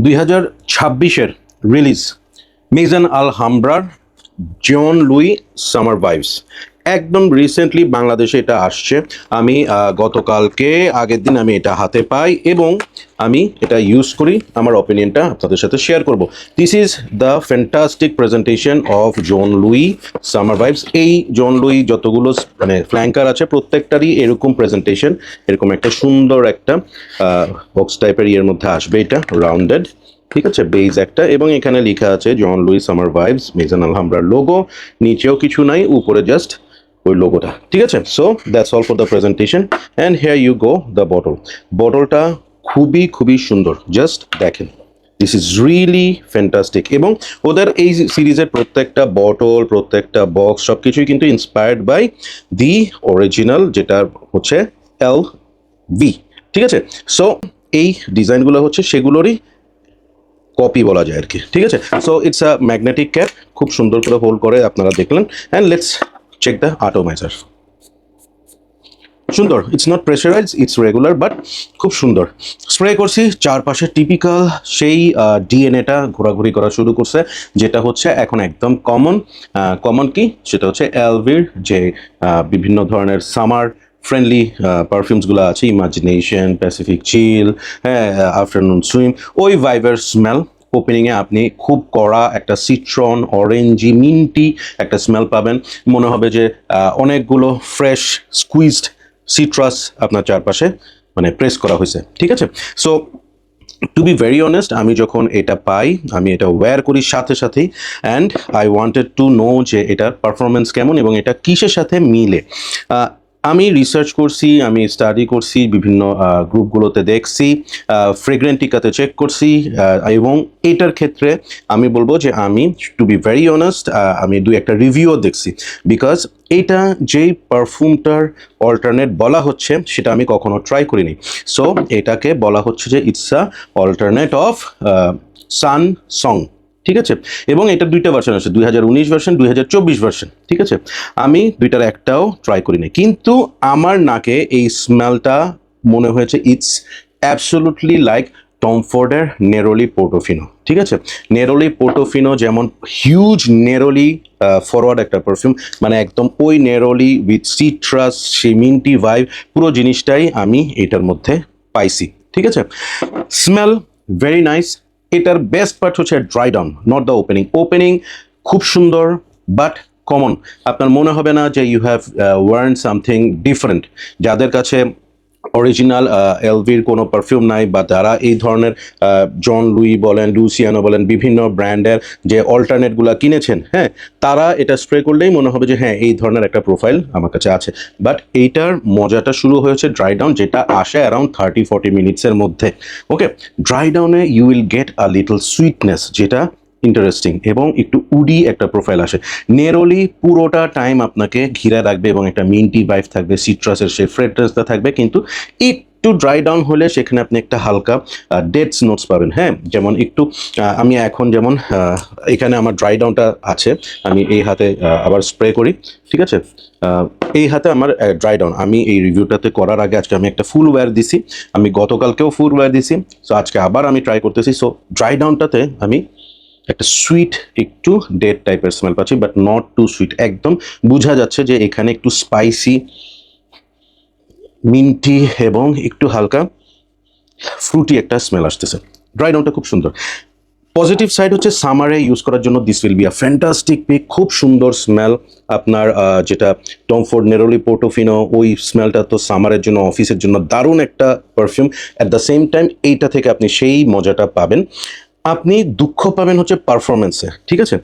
2026-এর release মেজন আলহামব্রার জন Luis summer vibes একদম recently বাংলাদেশে এটা আসছে। আমি গতকালকে আগের দিন আমি এটা হাতে পাই এবং আমি এটা ইউজ করি, আমার অপিনিয়নটা আপনাদের সাথে শেয়ার করব। This is the fantastic presentation of John Luis summer vibes. এই জন লুই যতগুলো মানে ফ্ল্যাঙ্কার আছে প্রত্যেকটারই এরকম প্রেজেন্টেশন, এরকম একটা সুন্দর একটা বক্স টাইপের ইয়ের মধ্যে আসবে, এটা রাউন্ডেড, ঠিক আছে, বেজ একটা, এবং এখানে লেখা আছে Jean Luis summer vibes Maison আলহামব্রার লোগো, নিচেও কিছু নাই, উপরে জাস্ট ওই লোগোটা, ঠিক আছে। So that's all for the presentation and here you go the বটলটা খুবই খুবই সুন্দর, জাস্ট দেখেন, দিস ইজ রিয়েলি ফ্যান্টাস্টিক। এবং ওদের এই সিরিজের প্রত্যেকটা বটল, প্রত্যেকটা বক্স সব কিছুই কিন্তু ইন্সপায়ার্ড বাই দি অরিজিনাল, যেটা হচ্ছে LV, ঠিক আছে। সো এই ডিজাইনগুলো হচ্ছে সেগুলোরই কপি বলা যায় আর কি, ঠিক আছে। So it's a magnetic cap, খুব সুন্দর করে হোল্ড করে আপনারা দেখলেন। And let's check the atomizer. সুন্দর, it's not pressurize, it's regular, but খুব সুন্দর। স্প্রে করছি, চারপাশে টিপিক্যাল সেই ডিএনএটা ঘোরাঘুরি করা শুরু করছে, যেটা হচ্ছে এখন একদম কমন কি সেটা হচ্ছে এলভির যে বিভিন্ন ধরনের সামার ফ্রেন্ডলি পারফিউমসগুলো আছে, ইমাজিনেশন, প্যাসিফিক চিল, হ্যাঁ, আফটারনুন সুইম, ওই ভাইবের স্মেল। ওপেনিংয়ে আপনি খুব কড়া একটা সিট্রন, অরেঞ্জি, মিন্টি একটা স্মেল পাবেন। মনে হবে যে অনেকগুলো ফ্রেশ স্কুইজড সিট্রাস আপনার চারপাশে মানে প্রেস করা হয়েছে, ঠিক আছে। So to be very honest, আমি যখন এটা পাই, আমি এটা ওয়্যার করি সাথে সাথেই, and I wanted to know যে এটার পারফরমেন্স কেমন এবং এটা কিসের সাথে মিলে। আমি রিসার্চ করছি, আমি স্টাডি করছি, বিভিন্ন গ্রুপগুলোতে দেখছি, ফ্রেগ্রেন্টিকাতে চেক করছি, এবং এটার ক্ষেত্রে আমি বলবো যে আমি টু বি ভেরি অনেস্ট, আমি একটা রিভিউও দেখছি, বিকজ এটা যেই পারফিউমটার অল্টারনেট বলা হচ্ছে সেটা আমি কখনো ট্রাই করিনি। সো এটাকে বলা হচ্ছে যে it's a alternate of sun song, ঠিক আছে। এবং এটার দুইটা ভার্সন আছে, 2019 ভার্সন, 2024 ভার্সন, ঠিক আছে। আমি দুইটার একটাও ট্রাই করিনি, কিন্তু আমার নাকে এই স্মেলটা মনে হয়েছে ইটস অ্যাবসোলুটলি লাইক টম ফোর্ডের নেরোলি পোর্টোফিনো, ঠিক আছে। নেরোলি পোর্টোফিনো যেমন হিউজ নেরোলি ফরওয়ার্ড একটা পারফিউম, মানে একদম ওই নেরোলি উইথ সিট্রাস, সেই মিন্টি ভাইব, পুরো জিনিসটাই আমি এটার মধ্যে পাইছি, ঠিক আছে। Smell very nice. এটার বেস্ট পার্ট হচ্ছে dry down, not the opening খুব সুন্দর, বাট কমন। আপনার মনে হবে না যে you have worn something different. যাদের কাছে অরিজিনাল এলভির কোনো পারফিউম নাই, বা যারা এই ধরনের জন লুই বলেন, লুসিয়ানো বলেন, বিভিন্ন ব্র্যান্ডের যে অল্টারনেটগুলো কিনেছেন, হ্যাঁ, তারা এটা স্প্রে করলেই মনে হবে যে হ্যাঁ এই ধরনের একটা প্রোফাইল আমার কাছে আছে। বাট এইটার মজাটা শুরু হয়েছে ড্রাই ডাউন, যেটা আসে অ্যারাউন্ড 30-40 মিনিটসের মধ্যে। ওকে, ড্রাই ডাউনে you will get a little sweetness, যেটা ইন্টারেস্টিং, এবং একটু উডি একটা প্রোফাইল আসে। নেরোলি পুরোটা টাইম আপনাকে ঘিরে রাখবে এবং একটা মিন্টি ভাইব থাকবে, সিট্রাসের সেই ফ্রেগরেন্সটা থাকবে, কিন্তু একটু ড্রাই ডাউন হলে সেখানে আপনি একটা হালকা ডেটস নোটস পাবেন, হ্যাঁ। যেমন একটু আমি এখন যেমন এখানে আমার ড্রাই ডাউনটা আছে, আমি এই হাতে আবার স্প্রে করি, ঠিক আছে। এই হাতে আমার ড্রাই ডাউন, আমি এই রিভিউটাতে করার আগে আজকে আমি একটা ফুল ওয়্যার দিছি, আমি গতকালকেও ফুল ওয়্যার দিছি, সো আজকে আবার আমি ট্রাই করতেছি। সো ড্রাই ডাউনটাতে আমি একটা সুইট, একটু ডেড টাইপের স্মেল পাচ্ছি, বাট নট টু সুইট, একদম বোঝা যাচ্ছে যে এখানে একটু স্পাইসি, মিন্টি এবং একটু হালকা ফ্রুটি একটা স্মেল আসতেছে। ড্রাই ডাউনটা খুব সুন্দর। পজিটিভ সাইড হচ্ছে সামারে ইউজ করার জন্য this will be a fantastic pick, খুব সুন্দর স্মেল। আপনার যেটা টম ফোর্ড নেরোলি পোর্টোফিনো, ওই স্মেলটা তো সামারের জন্য, অফিসের জন্য দারুণ একটা perfume. At the same time এইটা থেকে আপনি সেই মজাটা পাবেন। আপনি দুঃখ পাবেন হচ্ছে পারফরমেন্সে, ঠিক আছে।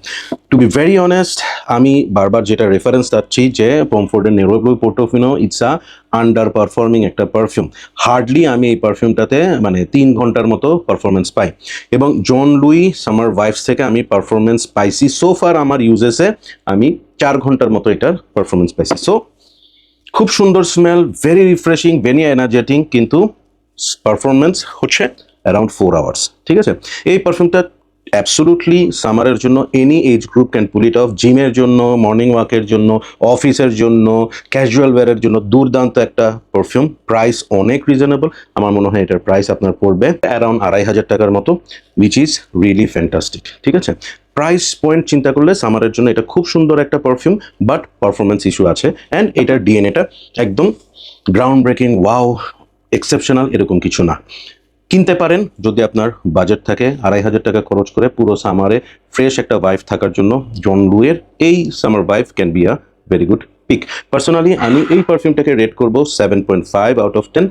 টু বি ভেরি অনেস্ট, আমি বারবার যেটা রেফারেন্স দিচ্ছি যে টম ফোর্ডের Neroli Portofino it's a underperforming একটা পারফিউম। হার্ডলি আমি এই পারফিউমটাতে মানে 3 ঘন্টার মতো পারফরমেন্স পাই, এবং জন লুই সামার ভাইবস থেকে আমি পারফরমেন্স পাইছি সোফার আমার ইউজেসে আমি 4 ঘন্টার মতো এটার পারফরমেন্স পাইছি। সো খুব সুন্দর smell, very refreshing, very energetic, কিন্তু পারফরমেন্স হচ্ছে অ্যারাউন্ড 4 আওয়ার্স, ঠিক আছে। এই পারফিউমটা অ্যাবসোলুটলি সামারের জন্য any age group can pull it off. জিমের জন্য, মর্নিং ওয়াকের জন্য, অফিসের জন্য, ক্যাজুয়াল ওয়্যারের জন্য দুর্দান্ত একটা পারফিউম। প্রাইস অনেক রিজনেবল, আমার মনে হয় এটার প্রাইস আপনার পড়বে অ্যারাউন্ড 2,500 টাকার মতো, উইচ ইজ রিয়েলি ফ্যান্টাস্টিক। ঠিক আছে, প্রাইস পয়েন্ট চিন্তা করলে সামারের জন্য এটা খুব সুন্দর একটা পারফিউম, বাট পারফরমেন্স ইস্যু আছে। অ্যান্ড এটার ডিএনএটা একদম গ্রাউন্ড ব্রেকিং, ওয়াও, এক্সেপশনাল এরকম কিছু না। কিনতে পারেন যদি আপনার বাজেট থাকে 2,500 টাকা খরচ করে পুরো সামারে ফ্রেশ একটা ভাইব থাকার জন্য। জন লুয়ের এই summer vibe can be a very good pick. Personally আমি এই পারফিউমটাকে রেট করব 7.5 আউট অফ 10।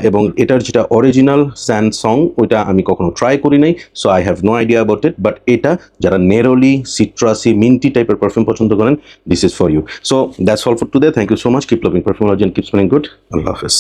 এবং এটার যেটা অরিজিনাল স্যানসং ওইটা আমি কখনো ট্রাই করি নাই, so I have no idea about it. But এটা যারা নেরোলি, সিট্রাসি, মিন্টি টাইপের পারফিউম পছন্দ করেন, this is for you. So that's all for today. Thank you so much. Keep loving perfumology and keep smelling good. আল্লাহ হাফেজ।